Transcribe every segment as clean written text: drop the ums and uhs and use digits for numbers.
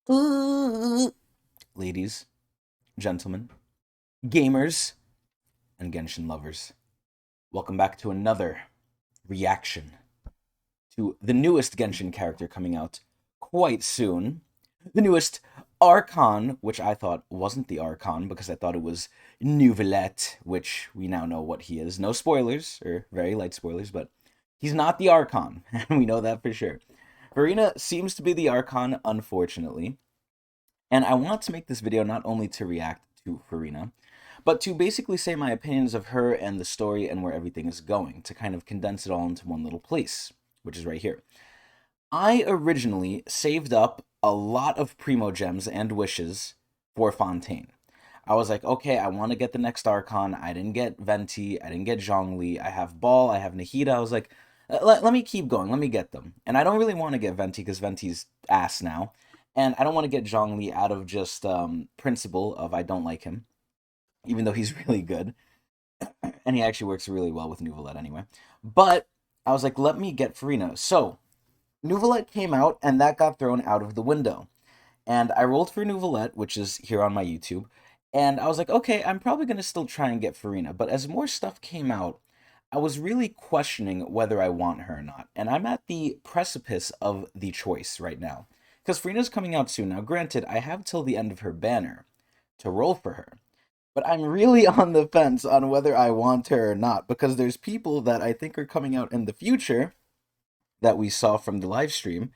Ooh. Ladies, gentlemen, gamers, and Genshin lovers, welcome back to another reaction to the newest Genshin character coming out quite soon. The newest Archon, which I thought wasn't the Archon because I thought it was Neuvillette, which we now know what he is. No spoilers, or very light spoilers, but he's not the Archon, and we know that for sure. Furina seems to be the Archon, unfortunately. And I want to make this video not only to react to Furina, but to basically say my opinions of her and the story and where everything is going, to kind of condense it all into one little place, which is right here. I originally saved up a lot of Primo Gems and wishes for Fontaine. I was like, okay, I want to get the next Archon. I didn't get Venti. I didn't get Zhongli. I have Ball. I have Nahida. I was like, let me keep going. Let me get them. And I don't really want to get Venti because Venti's ass now. And I don't want to get Zhongli out of just principle of I don't like him, even though he's really good. And he actually works really well with Neuvillette anyway. But I was like, let me get Furina. So Neuvillette came out, and that got thrown out of the window. And I rolled for Neuvillette, which is here on my YouTube. And I was like, okay, I'm probably going to still try and get Furina. But as more stuff came out, I was really questioning whether I want her or not. And I'm at the precipice of the choice right now. Because Furina's coming out soon. Now, granted, I have till the end of her banner to roll for her. But I'm really on the fence on whether I want her or not. Because there's people that I think are coming out in the future that we saw from the live stream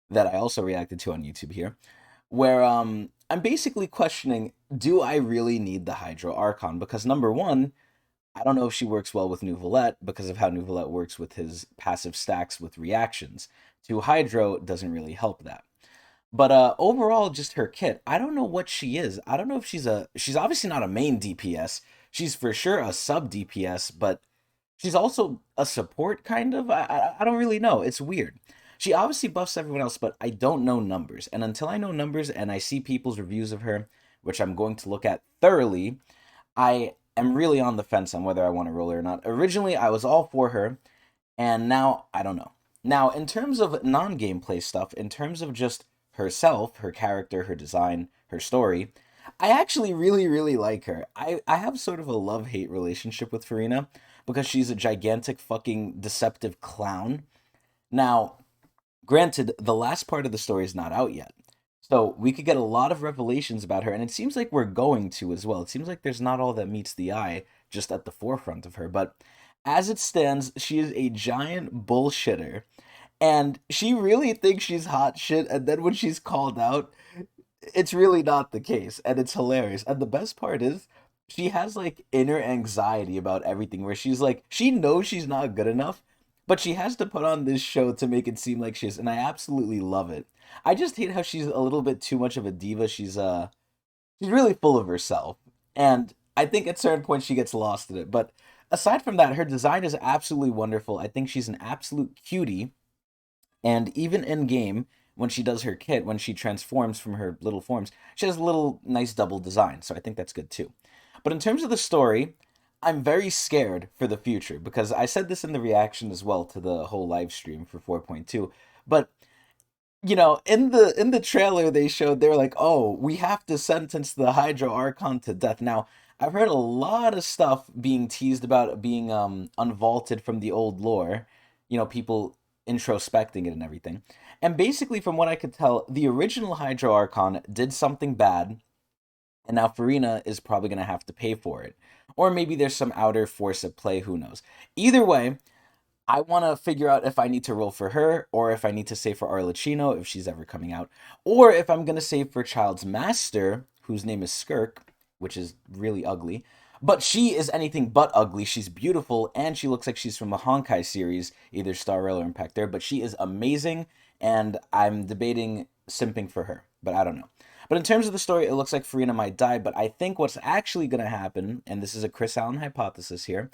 that I also reacted to on YouTube here, where I'm basically questioning, do I really need the Hydro Archon? Because number one, I don't know if she works well with Neuvillette because of how Neuvillette works with his passive stacks with reactions. To Hydro doesn't really help that. But overall, just her kit, I don't know what she is. I don't know if she's obviously not a main DPS. She's for sure a sub DPS, but she's also a support, kind of. I don't really know. It's weird. She obviously buffs everyone else, but I don't know numbers. And until I know numbers and I see people's reviews of her, which I'm going to look at thoroughly, I am really on the fence on whether I want to roll her or not. Originally, I was all for her, and now I don't know. Now, in terms of non gameplay stuff, in terms of just herself, her character, her design, her story, I actually really, really like her. I have sort of a love hate relationship with Furina because she's a gigantic fucking deceptive clown. Now, granted, the last part of the story is not out yet. So we could get a lot of revelations about her, and it seems like we're going to as well. It seems like there's not all that meets the eye just at the forefront of her. But as it stands, she is a giant bullshitter. And she really thinks she's hot shit, and then when she's called out, it's really not the case, and it's hilarious. And the best part is, she has like inner anxiety about everything, where she's like, she knows she's not good enough, but she has to put on this show to make it seem like she is, and I absolutely love it. I just hate how she's a little bit too much of a diva. She's really full of herself, and I think at certain points she gets lost in it. But aside from that, her design is absolutely wonderful. I think she's an absolute cutie, and even in game, when she does her kit, when she transforms from her little forms, she has a little nice double design. So I think that's good too. But in terms of the story, I'm very scared for the future because I said this in the reaction as well to the whole live stream for 4.2. But in the trailer they showed they're like, oh, we have to sentence the Hydro Archon to death. Now, I've heard a lot of stuff being teased about being unvaulted from the old lore. People introspecting it and everything. And basically, from what I could tell, the original Hydro Archon did something bad, and now Farina is probably going to have to pay for it. Or maybe there's some outer force at play, who knows. Either way, I want to figure out if I need to roll for her, or if I need to save for Arlecchino if she's ever coming out, or if I'm going to save for Child's Master, whose name is Skirk, which is really ugly. But she is anything but ugly. She's beautiful, and she looks like she's from the Honkai series, either Star Rail or Impact there. But she is amazing, and I'm debating simping for her, but I don't know. But in terms of the story, it looks like Farina might die, but I think what's actually going to happen, and this is a Chris Allen hypothesis here,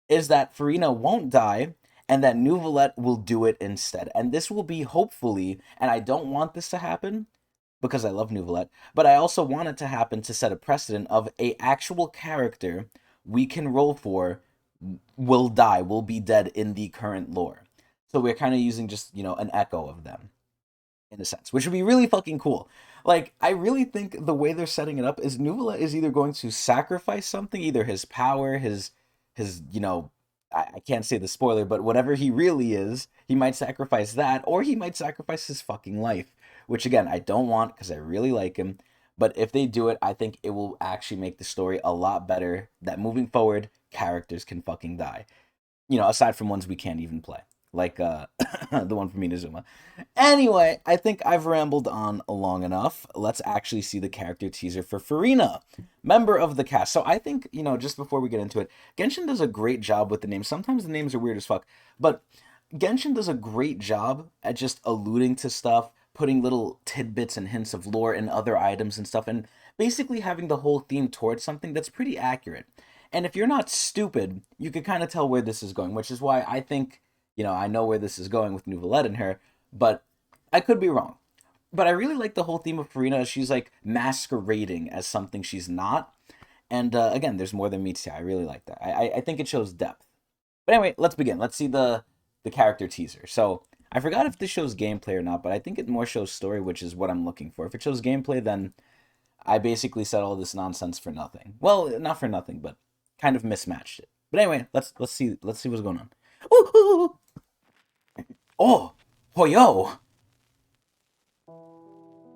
is that Farina won't die and that Neuvillette will do it instead. And this will be hopefully, and I don't want this to happen because I love Neuvillette, but I also want it to happen to set a precedent of a actual character we can roll for will die, will be dead in the current lore. So we're kind of using just, an echo of them. in a sense, which would be really fucking cool. Like, I really think the way they're setting it up is Nuvola is either going to sacrifice something, either his power, his, I can't say the spoiler, but whatever he really is, he might sacrifice that, or he might sacrifice his fucking life, which again, I don't want because I really like him. But if they do it, I think it will actually make the story a lot better. That moving forward, characters can fucking die. Aside from ones we can't even play, like the one from Inazuma. Anyway, I think I've rambled on long enough. Let's actually see the character teaser for Furina, member of the cast. So I think, just before we get into it, Genshin does a great job with the names. Sometimes the names are weird as fuck, but Genshin does a great job at just alluding to stuff, putting little tidbits and hints of lore and other items and stuff, and basically having the whole theme towards something that's pretty accurate. And if you're not stupid, you can kind of tell where this is going, which is why I think, I know where this is going with Nouvellette in her, but I could be wrong. But I really like the whole theme of Furina. She's like masquerading as something she's not. And again, there's more than meets the eye. I really like that. I think it shows depth. But anyway, let's begin. Let's see the character teaser. So I forgot if this shows gameplay or not, but I think it more shows story, which is what I'm looking for. If it shows gameplay, then I basically said all this nonsense for nothing. Well, not for nothing, but kind of mismatched it. But anyway, let's see what's going on. Ooh, oh, oh, yo.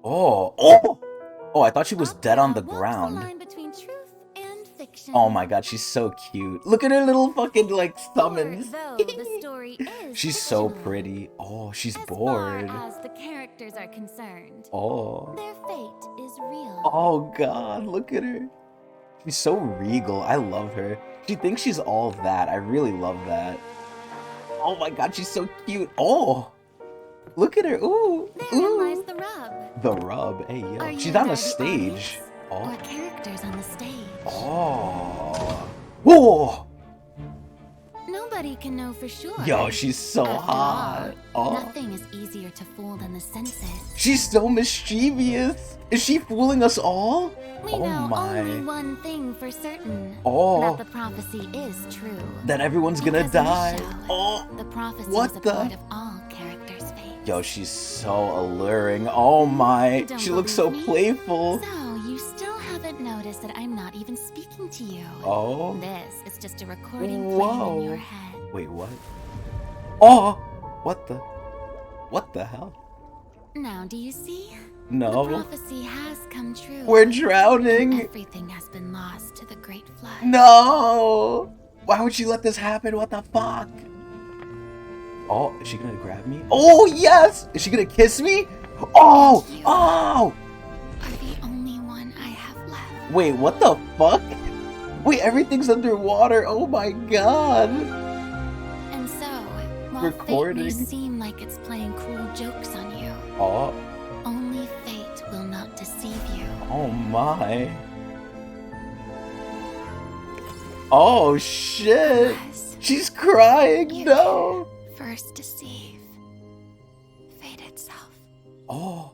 Oh, I thought she was dead on the ground. Oh my god, she's so cute. Look at her little fucking, like, thumbs. She's so pretty. Oh, she's bored. As far as the characters are concerned, oh. Their fate is real. Oh god, look at her. She's so regal. I love her. She thinks she's all that. I really love that. Oh my god, she's so cute. Oh, look at her. Ooh. Therein lies the rub. The rub. Hey, yo. Are She's on a stage. Or characters on the stage. Oh. Whoa. Nobody can know for sure. Yo, she's so After hot. All, Oh. nothing is easier to fool than the senses. She's so mischievous. Is she fooling us all? We Oh know my. only one thing for certain. Oh. That the prophecy is true. That everyone's gonna Because in the die. show, Oh. The prophecy What is a the? part of all characters' fate. Yo, she's so alluring. Oh my. Don't She looks so believe me? playful. So, you still haven't noticed that I'm not even speaking to you. Oh. This is just a recording Whoa. playing in your head. Wait, what? Oh. What the hell? Now, do you see? No. The prophecy has come true. We're drowning. Everything has been lost to the great flood. No. Why would she let this happen? What the fuck? Oh, is she gonna grab me? Oh, yes! Is she gonna kiss me? Oh! You Oh! are the only one I have left. Wait, what the fuck? Wait, everything's underwater. Oh my god. And so, while Recording. fate may seem like it's playing cruel jokes on you, Oh. only fate will not deceive you. Oh my. Oh shit. Because She's crying. you No. first deceive fate itself. Oh.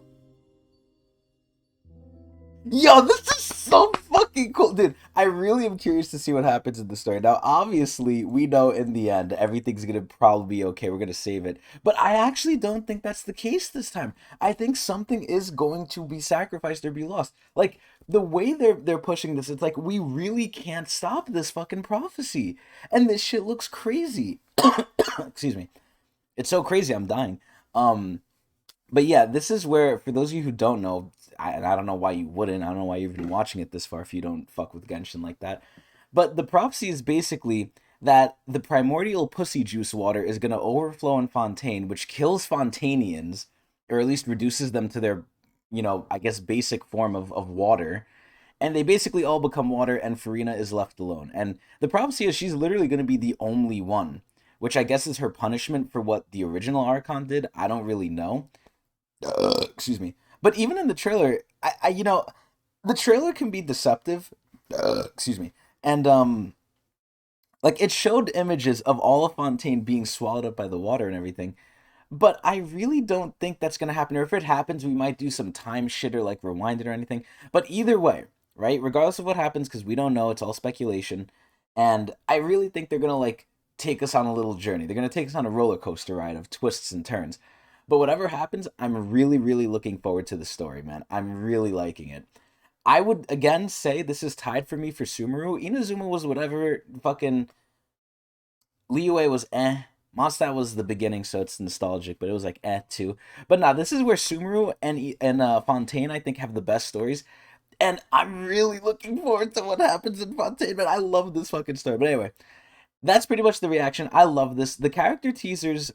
Yo, this is so fucking cool. Dude, I really am curious to see what happens in the story. Now, obviously, we know in the end, everything's gonna probably be okay. We're gonna save it. But I actually don't think that's the case this time. I think something is going to be sacrificed or be lost. Like, the way they're pushing this, it's like, we really can't stop this fucking prophecy. And this shit looks crazy. Excuse me. It's so crazy, I'm dying. But yeah, this is where, for those of you who don't know, and I don't know why you wouldn't, I don't know why you're even watching it this far if you don't fuck with Genshin like that, but the prophecy is basically that the primordial pussy juice water is going to overflow in Fontaine, which kills Fontanians, or at least reduces them to their, I guess, basic form of water, and they basically all become water, and Furina is left alone. And the prophecy is she's literally going to be the only one, which I guess is her punishment for what the original Archon did. I don't really know. Excuse me. But even in the trailer, the trailer can be deceptive. Excuse me. And like, it showed images of all of Fontaine being swallowed up by the water and everything. But I really don't think that's gonna happen. Or if it happens, we might do some time shit or like rewind it or anything. But either way, right? Regardless of what happens, because we don't know, it's all speculation. And I really think they're gonna like take us on a little journey. They're gonna take us on a roller coaster ride of twists and turns. But whatever happens, I'm really, really looking forward to the story, man. I'm really liking it. I would again say this is tied for me for Sumeru. Inazuma was whatever. Fucking Liyue was eh. Mondstadt was the beginning, so it's nostalgic, but it was like eh too. But nah, this is where Sumeru and Fontaine I think have the best stories, and I'm really looking forward to what happens in Fontaine. Man, I love this fucking story. But anyway, that's pretty much the reaction. I love this. The character teasers,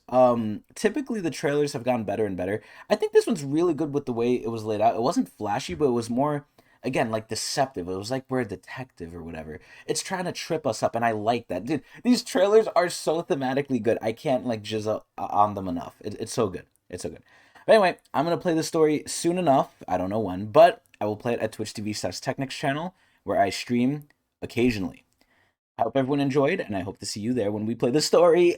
typically the trailers have gotten better and better. I think this one's really good with the way it was laid out. It wasn't flashy, but it was more, again, like deceptive. It was like we're a detective or whatever. It's trying to trip us up, and I like that. Dude, these trailers are so thematically good. I can't like jizz on them enough. It's so good. It's so good. But anyway, I'm gonna play the story soon enough. I don't know when, but I will play it at Twitch TV Technics channel where I stream occasionally. I hope everyone enjoyed, and I hope to see you there when we play the story.